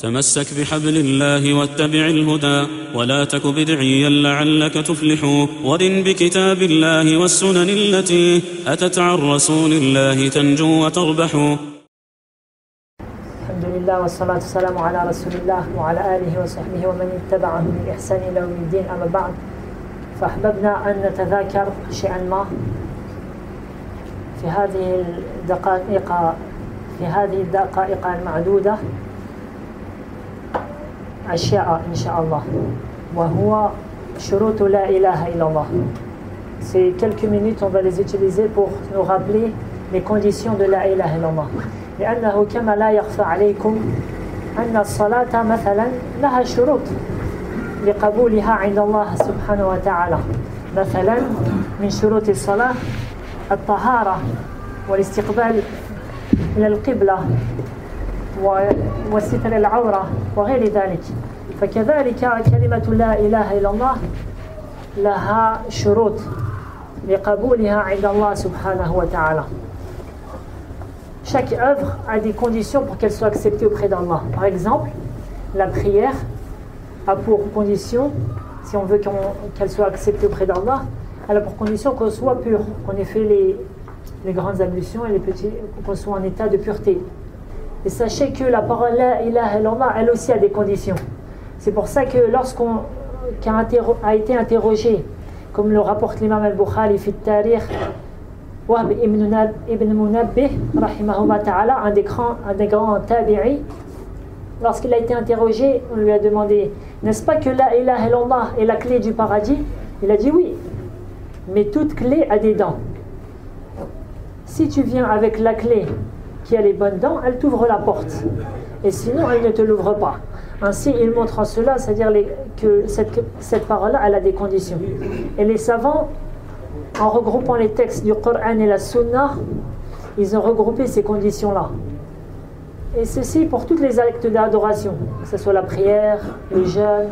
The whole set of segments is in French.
تمسك بحبل الله واتبع الهدى ولا تك بدعيا لعلك تفلح ورن بكتاب الله والسنن التي أتت عن رسول الله تنجو وتربح. الحمد لله والصلاة والسلام على رسول الله وعلى آله وصحبه ومن اتبعه بإحسان إلى يوم الدين. أما بعد، فأحببنا أن نتذاكر شيئا ما في هذه الدقائق المعدودة أشياء إن شاء الله، وهو شروط لا إله إلا الله. Ces quelques minutes, on va les utiliser pour nous rappeler les conditions de la ilaha illallah. لأنه كما لا يخفى عليكم أن الصلاة مثلا لها شروط لقبولها عند الله سبحانه وتعالى. مثلا من شروط الصلاة الطهارة والاستقبال إلى القبلة وستر العورة وغير ذلك. فكذلك كلمة لا إله إلا الله لها شروط لقبولها عند الله سبحانه وتعالى. Chaque œuvre a des conditions pour qu'elle soit acceptée auprès d'Allah. Par exemple, la prière a pour condition, si on veut qu'elle soit acceptée auprès d'Allah, elle a pour condition qu'on soit pur, qu'on ait fait les grandes ablutions et les petits, qu'on soit en état de pureté. Et sachez que la parole La ilaha illallah, elle aussi a des conditions. C'est pour ça que lorsqu'on a été interrogé, comme le rapporte l'imam al-Bukhari fi al-Tarikh, Wahb ibn Munabbih, rahimahullah ta'ala, un des grands tabi'i, lorsqu'il a été interrogé, on lui a demandé, n'est-ce pas que La ilaha illallah est la clé du paradis? Il a dit oui, mais toute clé a des dents. Si tu viens avec la clé qui a les bonnes dents, elle t'ouvre la porte. Et sinon, elle ne te l'ouvre pas. Ainsi, il montre en cela, c'est-à-dire que cette parole-là, elle a des conditions. Et les savants, en regroupant les textes du Coran et la Sunna, ils ont regroupé ces conditions-là. Et ceci pour tous les actes d'adoration, que ce soit la prière, le jeûne,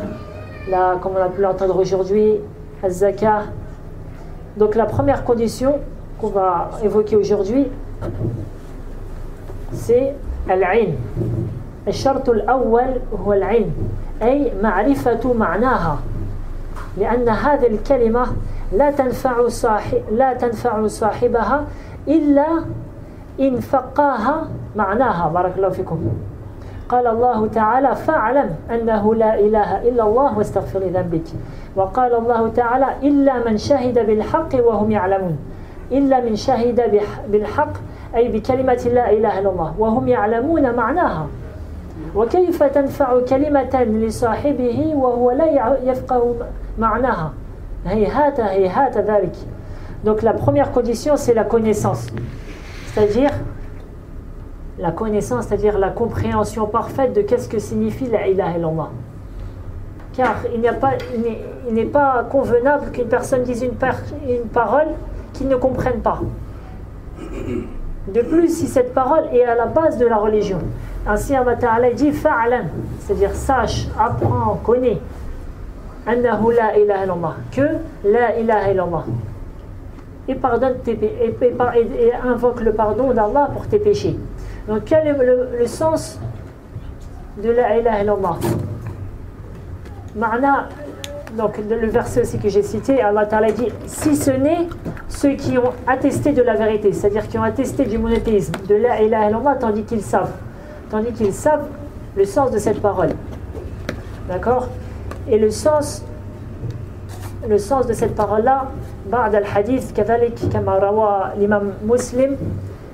comme on a pu l'entendre aujourd'hui, la zakah. Donc la première condition qu'on va évoquer aujourd'hui, c'est العلم. الشرط الأول هو العلم، أي معرفة معناها، لأن هذه الكلمة لا تنفع صاحبها إلا إن فقاها معناها. بارك الله فيكم. قال الله تعالى فاعلم أنه لا إله إلا الله واستغفر لذنبك. وقال الله تعالى إلا من شهد بالحق وهم يعلمون. إلا من شهد بالحق أي بكلمة لا إله إلا الله وهم يعلمون معناها. وكيف تنفع كلمة لصاحبه وهو لا يفقه معناها؟ هيهات ذلك. Donc la première condition, c'est la connaissance, c'est-à-dire la connaissance, c'est-à-dire la compréhension parfaite de qu'est-ce que signifie la ilaha illallah. Car il n'est pas convenable qu'une personne dise une parole qu'il ne comprenne pas. De plus, si cette parole est à la base de la religion, ainsi Allah Ta'ala dit fa'alam, c'est-à-dire sache, apprends, connais, annahu la ilaha illallah, que la ilaha illallah, et pardonne et invoque le pardon d'Allah pour tes péchés. Donc quel est le sens de la ilaha illallah? Ma'na, donc le verset aussi que j'ai cité, Allah Ta'ala dit si ce n'est ceux qui ont attesté de la vérité, c'est-à-dire qui ont attesté du monothéisme, de la ilaha illallah, tandis qu'ils savent le sens de cette parole. D'accord? Et le sens de cette parole-là, بعد الحديث كذلك كما روى الإمام مسلم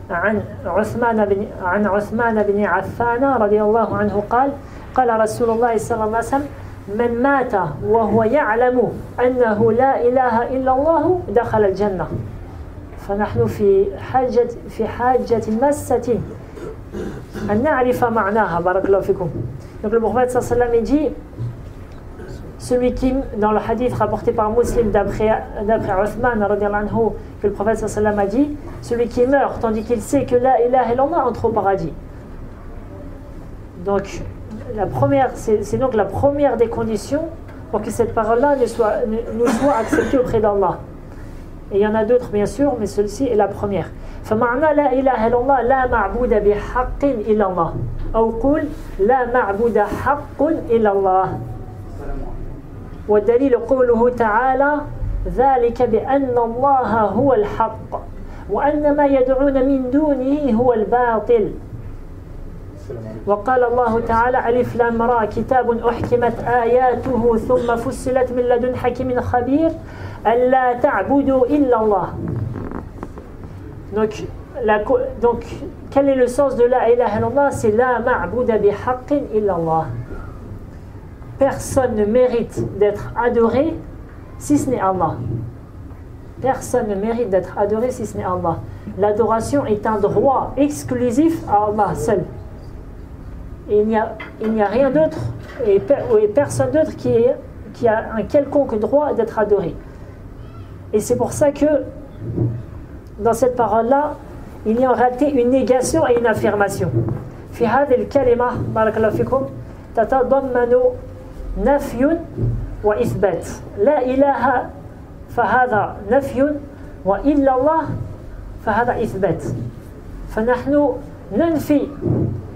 عن عثمان بن عفان رضي الله عنه قال رسول الله صلى الله عليه وسلم من مات وهو يعلم أنه لا إله إلا الله دخل الجنة. فنحن في حاجة ماسة أن نعرف معناها. بارك الله فيكم. Donc le prophète صلى الله عليه وسلم dit, celui qui, dans le hadith rapporté par Muslim d'après Uthman radiyallahu anhu, que le prophète sallallahu alayhi wa sallam a dit, celui qui meurt tandis qu'il sait que la ilaha illallah entre au paradis. Donc c'est donc la première des conditions pour que cette parole-là nous soit acceptée auprès d'Allah. Et il y en a d'autres bien sûr, mais celle-ci est la première. فمعنى لا إله إلا الله لا معبود بحق إلا الله أو قل لا معبود حق إلا الله. والدليل قوله تعالى ذلك بأن الله هو الحق وأن ما يدعون من دونه هو الباطل. وقال الله تعالى ألف لام را كتاب أحكمت آياته ثم فصلت من لدن حكيم خبير ألا تعبدوا إلا الله. Donc, quel est le sens de la ilaha illallah? C'est la ma'bouda bi haqqin illallah. Personne ne mérite d'être adoré si ce n'est Allah. Personne ne mérite d'être adoré si ce n'est Allah. L'adoration est un droit exclusif à Allah seul. Et il n'y a rien d'autre et personne d'autre qui a un quelconque droit d'être adoré. Et c'est pour ça que dans cette parole-là, il y a en réalité une négation et une affirmation. في هذه الكلمة بارك الله فيكم تتضمن نفي وإثبات. لا إله فهذا نفي وإلا الله فهذا إثبات. فنحن ننفي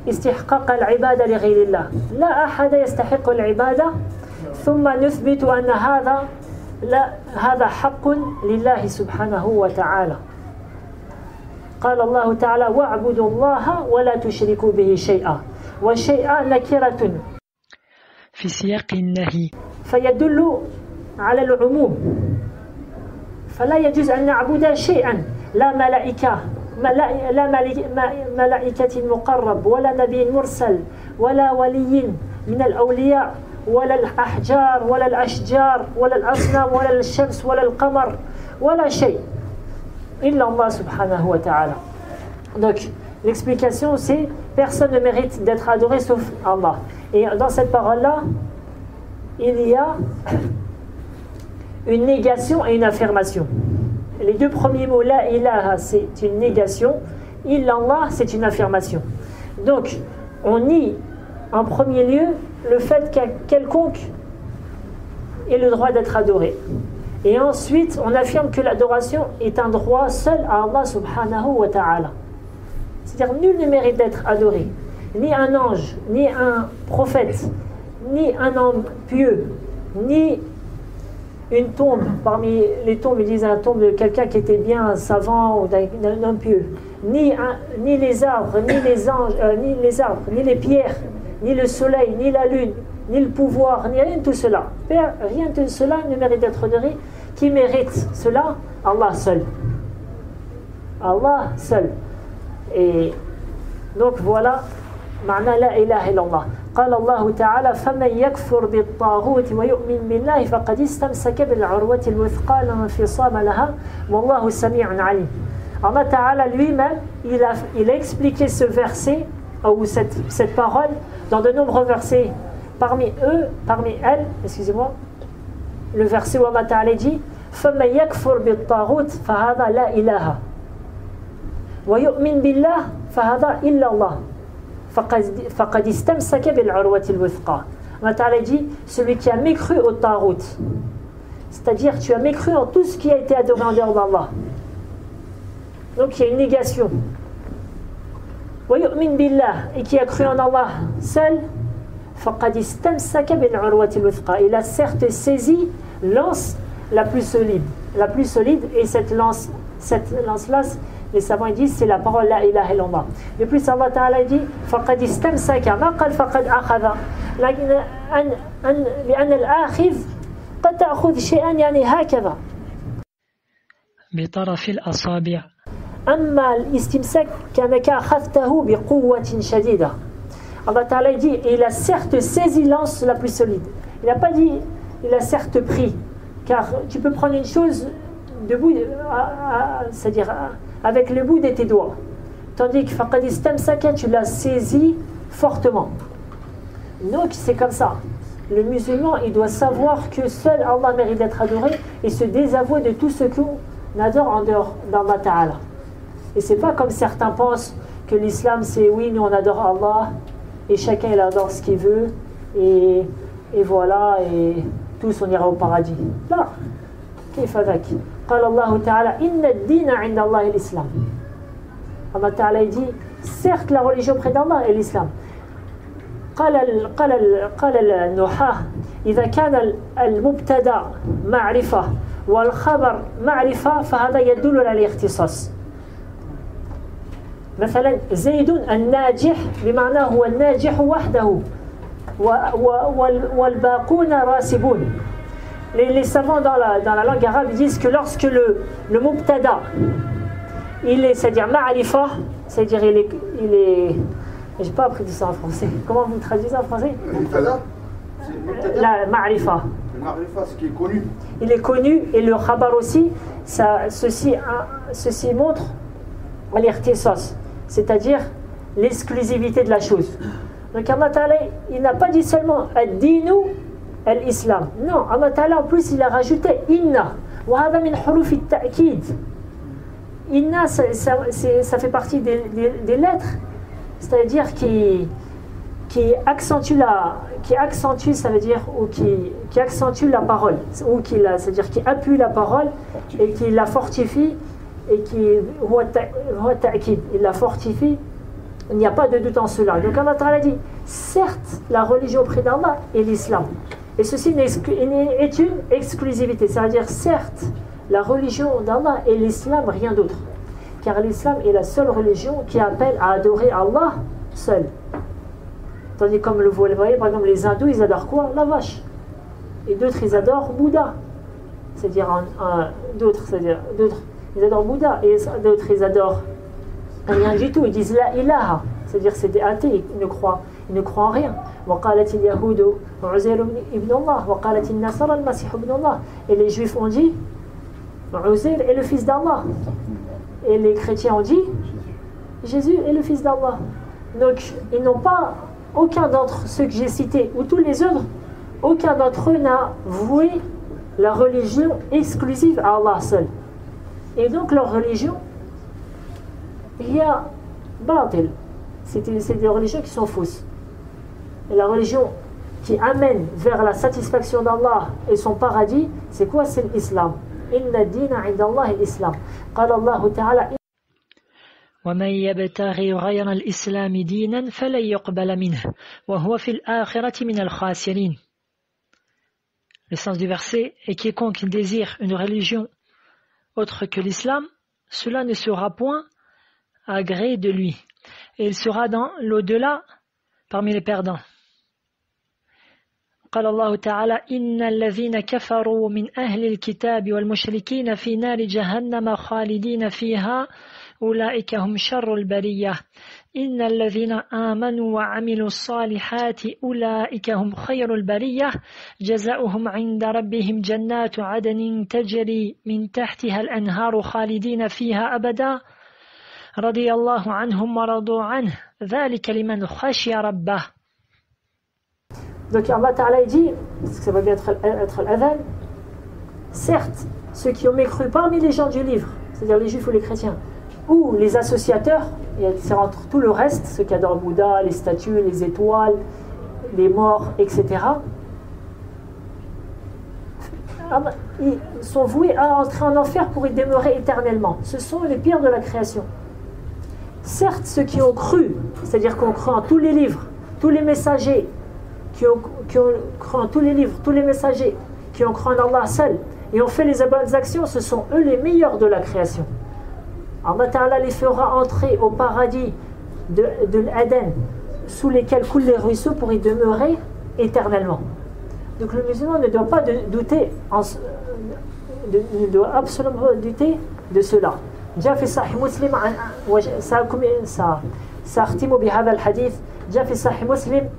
استحقاق العبادة لغير الله. لا أحد يستحق العبادة ثم نثبت أن هذا حق لله سبحانه وتعالى. قال الله تعالى واعبدوا الله ولا تشركوا به شيئا والشيء نكرة في سياق النهي فيدل على العموم. فلا يجوز أن نعبد شيئا لا ملائكة ملائكة مقرب ولا نبي مرسل ولا ولي من الأولياء ولا الأحجار ولا الأشجار ولا الأصنام ولا الشمس ولا القمر ولا شيء إلا الله سبحانه وتعالى. Donc l'explication c'est personne ne mérite d'être adoré sauf Allah. Et dans cette parole-là, il y a une négation et une affirmation. Les deux premiers mots, la ilaha, c'est une négation, illallah, c'est une affirmation. Donc, on nie en premier lieu le fait qu'un quelconque ait le droit d'être adoré. Et ensuite, on affirme que l'adoration est un droit seul à Allah subhanahu wa ta'ala. C'est-à-dire, nul ne mérite d'être adoré. Ni un ange, ni un prophète, ni un homme pieux, ni une tombe. Parmi les tombes, ils disent un tombe de quelqu'un qui était bien un savant ou d'un homme pieux. Ni les arbres, ni les anges, ni les pierres, ni le soleil, ni la lune, ni le pouvoir, ni rien de tout cela. Rien de cela ne mérite d'être adoré. Qui mérite cela? Allah seul. Allah seul. Et donc voilà, معنى لا إله إلا الله. قال الله تعالى فمن يكفر بالطاغوت ويؤمن بالله فقد استمسك بالعروة الوثقى لا انفصام لها والله سميع عليم. Allah Ta'ala lui-même, il a expliqué ce verset ou cette parole dans de nombreux versets. Parmi elles, excusez-moi, le verset où Allah Ta'ala dit فمن يكفر بالطاغوت فهذا لا إله ويؤمن بالله فهذا إلا الله فقد استمسك بالعروة الوثقى. Allah Ta'ala dit celui qui a mécru au tarout, c'est-à-dire tu as mécru en tout ce qui a été adoré en dehors d'Allah. Donc il y a une négation. ويؤمن بالله, et qui a cru en Allah seul, فقد استمسك بالعروة الوثقى, il a certes saisi lance la plus solide, et cette lance-là, les savants disent c'est la parole la ilaha illallah. De plus Allah Ta'ala dit فقد استمسك ما قال فقد أخذ لأن الآخذ قد تأخذ شيئا يعني هكذا بطرف الأصابع. أما الاستمساك كأنك أخذته بقوة شديدة. Allah Ta'ala dit il a certes saisi l'anse la plus solide. Il n'a pas dit il a certes pris, car tu peux prendre une chose debout, c'est-à-dire avec le bout de tes doigts, tandis que faqad istamsaka, tu l'as saisi fortement. Donc c'est comme ça. Le musulman, il doit savoir que seul Allah mérite d'être adoré et se désavouer de tout ce qu'on adore en dehors d'Allah Ta'ala. Et c'est pas comme certains pensent que l'islam c'est oui, nous on adore Allah et chacun il adore ce qu'il veut et voilà, et tous on ira au paradis. Là, كيف ذاك؟ قال الله تعالى إن الدين عند الله الإسلام. Allah Ta'ala dit, certes la religion près d'Allah est l'islam. قال النحاة إذا كان المبتدأ معرفة والخبر معرفة فهذا يدل على الاختصاص. مثلا زيد الناجح بمعنى هو الناجح وحده والباقون راسبون. Les savants dans la langue arabe disent que lorsque le mubtada il est, c'est-à-dire ma'rifa, c'est-à-dire il est j'ai pas appris ça en français. Comment vous traduisez en français? La ma'rifa. Le ma'rifa, c'est qui est connu. Il est connu et le khabar aussi, ceci montre l'irtisas, c'est-à-dire l'exclusivité de la chose. Donc Allah Ta'ala, il n'a pas dit seulement ad-dinu al-islam. Non, Allah Ta'ala en plus il a rajouté inna. Wa hadha min huruf at-ta'kid. Inna, ça fait partie des lettres, c'est-à-dire qui accentue ça veut dire, ou qui accentue la parole, ou c'est-à-dire qui appuie la parole et qui la fortifie, et qui il la fortifie. Il n'y a pas de doute en cela. Donc Allah Ta'ala dit, certes la religion auprès d'Allah est l'islam, et ceci est une exclusivité, c'est-à-dire certes la religion d'Allah est l'islam, rien d'autre, car l'islam est la seule religion qui appelle à adorer Allah seul. Tandis comme vous le voyez, par exemple les hindous ils adorent quoi? La vache. Et d'autres ils adorent Bouddha, c'est-à-dire d'autres ils adorent Bouddha, et d'autres ils adorent rien du tout, ils disent la ilaha, c'est-à-dire c'est des athées, ils ne croient en rien. وقالت اليهود عزير ابن الله وقالت النصارى المسيح ابن الله. Et les juifs ont dit Uzair est le fils d'Allah, et les chrétiens ont dit Jésus est le fils d'Allah. Donc ils n'ont pas, aucun d'entre ceux que j'ai cités ou tous les autres, aucun d'entre eux n'a voué la religion exclusive à Allah seul. Et donc leur religion, il y a batil, c'est des religions qui sont fausses. Et la religion qui amène vers la satisfaction d'Allah et son paradis, c'est quoi? C'est l'islam. Inna dina inda Allah l'islam. قال الله تعالى ومن يبتغي غير الإسلام دينا فلن يقبل منه وهو في الآخرة من الخاسرين. Le sens du verset est quiconque désire une religion autre que l'islam, cela ne sera point agréé de lui, et il sera dans l'au-delà parmi les perdants. قال الله تعالى إن الذين كفروا من أهل الكتاب والمشركين في نار جهنم خالدين فيها أولئك هم شر البرية إن الذين آمنوا وعملوا الصالحات أولئك هم خير البرية جزاؤهم عند ربهم جنات عدن تجري من تحتها الأنهار خالدين فيها أبدا رضي الله عنهم ورضوا عنه ذلك لمن خشي ربه. Donc Allah Ta'ala dit, parce que ça va bien être l'adhan, certes, ceux qui ont mécru parmi les gens du livre, c'est-à-dire les juifs ou les chrétiens, ou les associateurs, et c'est entre tout le reste, ceux qui adorent Bouddha, les statues, les étoiles, les morts, etc., ils sont voués à entrer en enfer pour y demeurer éternellement. Ce sont les pires de la création. Certes, ceux qui ont cru, c'est-à-dire qui ont cru en tous les livres, tous les messagers, qui ont cru en tous les livres, tous les messagers, qui ont cru en Allah seul, et ont fait les bonnes actions, ce sont eux les meilleurs de la création. Allah Ta'ala les fera entrer au paradis de l'Aden, sous lesquels coulent les ruisseaux pour y demeurer éternellement. Donc le musulman ne doit pas douter, ne doit absolument pas douter de cela. جاء في صحيح مسلم سأختم بهذا الحديث. جاء في صحيح مسلم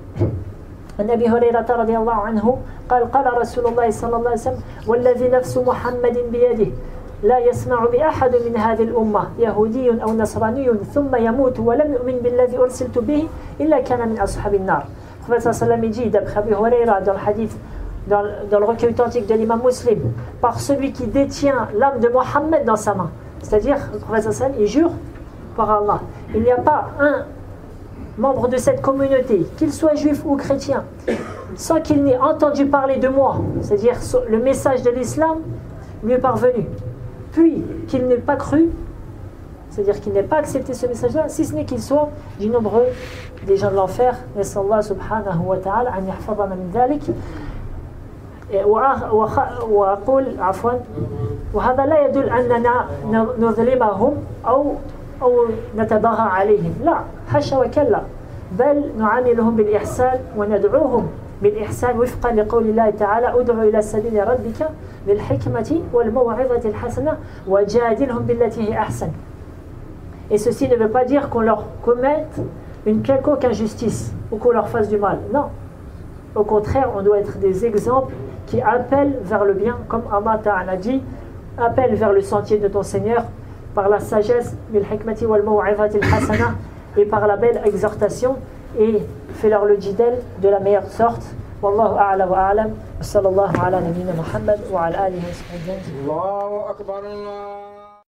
عن أبي هريرة رضي الله عنه قال قال رسول الله صلى الله عليه وسلم والذي نفس محمد بيده لا يسمع بأحد من هذه الأمة يهودي أو نصراني ثم يموت ولم يؤمن بالذي أرسلت به إلا كان من أصحاب النار. Le prophète sallam dit d'après Abu Huraira dans le hadith, dans le recueil authentique de l'imam Muslim, par celui qui détient l'âme de Mohammed dans sa main, c'est-à-dire le prophète sallam il jure par Allah, il n'y a pas un membre de cette communauté, qu'il soit juif ou chrétien, sans qu'il n'ait entendu parler de moi, c'est-à-dire le message de l'islam lui est parvenu, puis qu'il n'ait pas cru, c'est-à-dire qu'il n'ait pas accepté ce message-là, si ce n'est qu'il soit du nombreux des gens de l'enfer. نسأل الله سبحانه وتعالى أن يحفظنا من ذلك. وأقول عفوا وهذا لا يدل أننا نظلمهم أو نتضاهى عليهم، لا حاشا وكلا، بل نعاملهم بالإحسان وندعوهم بالإحسان وفقا لقول الله تعالى ادع إلى سبيل ربك بالحكمة والموعظة الحسنة وجادلهم بالتي هي أحسن. Et ceci ne veut pas dire qu'on leur commette une quelconque injustice ou qu'on leur fasse du mal, non. Au contraire, on doit être des exemples qui appellent vers le bien, comme Allah Ta'ala dit, appelle vers le sentier de ton Seigneur par la sagesse, bil hikmati wal maw'izati al hasana, et par la belle exhortation, et fais-leur le jidal de la meilleure sorte. Wallahu a'la wa a'lam. Sallallahu ala nabiyyina Muhammad wa ala alihi wa sahbihi. Allahu akbar Allah.